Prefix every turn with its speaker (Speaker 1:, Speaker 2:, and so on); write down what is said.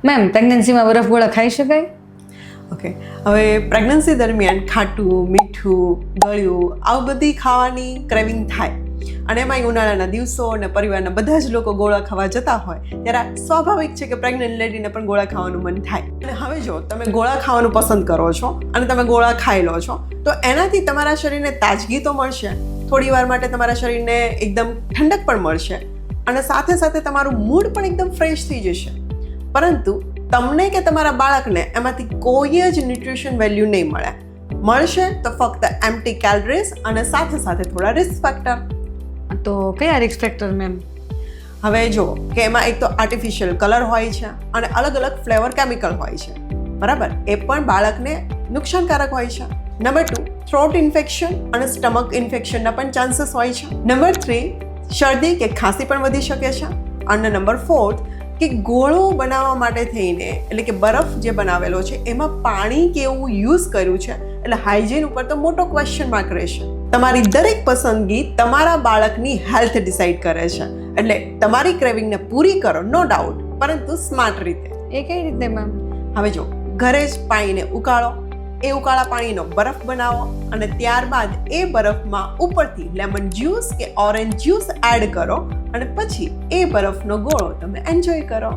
Speaker 1: Ma'am, પ્રેગ્નન્સીમાં બરફ ગોળા ખાઈ શકાય?
Speaker 2: ઓકે, હવે પ્રેગ્નન્સી દરમિયાન ખાટું, મીઠું, ગળ્યું આવું બધી ખાવાની ક્રેવિંગ થાય, અને એમાંય ઉનાળાના દિવસો અને પરિવારના બધા જ લોકો ગોળા ખાવા જતા હોય ત્યારે સ્વાભાવિક છે કે પ્રેગ્નન્ટ લેડીને પણ ગોળા ખાવાનું મન થાય. અને હવે જો તમે ગોળા ખાવાનું પસંદ કરો છો અને તમે ગોળા ખાઈ લો છો તો એનાથી તમારા શરીરને તાજગી તો મળશે, થોડી વાર માટે તમારા શરીરને એકદમ ઠંડક પણ મળશે, અને સાથે સાથે તમારું મૂડ પણ એકદમ ફ્રેશ થઈ જશે. પરંતુ તમને કે તમારા બાળકને એમાંથી કોઈ જ ન્યુટ્રિશન વેલ્યુ નહીં મળશે તો ફક્ત એમ્પ્ટી કેલરીઝ અને સાથે સાથે થોડા રિસ્ક ફેક્ટર.
Speaker 1: તો કયા રિસ્ક ફેક્ટર મેમ?
Speaker 2: હવે જો કે એમાં એક તો આર્ટિફિશિયલ કલર હોય છે અને અલગ અલગ ફ્લેવર કેમિકલ હોય છે, બરાબર? એ પણ બાળકને નુકસાનકારક હોય છે. નંબર 2, થ્રોટ ઇન્ફેક્શન અને સ્ટમક ઇન્ફેક્શનના પણ ચાન્સીસ હોય છે. નંબર 3, શરદી કે ખાંસી પણ વધી શકે છે. અને નંબર 4, કે ગોળો બનાવવા માટે થઈને, એટલે કે બરફ જે બનાવેલો છે એમાં પાણી કેવું યુઝ કર્યું છે, એટલે હાઇજીન ઉપર તો મોટો ક્વેશ્ચન માર્ક રહેશે. તમારી દરેક પસંદગી તમારા બાળકની હેલ્થ ડિસાઈડ કરે છે, એટલે તમારી ક્રેવિંગને પૂરી કરો, નો ડાઉટ, પરંતુ સ્માર્ટ રીતે.
Speaker 1: એ કઈ રીતે મેમ?
Speaker 2: હવે જો, ઘરે જ પાણીને ઉકાળો, એ ઉકાળા પાણીનો બરફ બનાવો અને ત્યારબાદ એ બરફમાં ઉપરથી લેમન જ્યુસ કે ઓરેન્જ જ્યુસ એડ કરો અને પછી એ બરફનો ગોળો તમે એન્જોય કરો.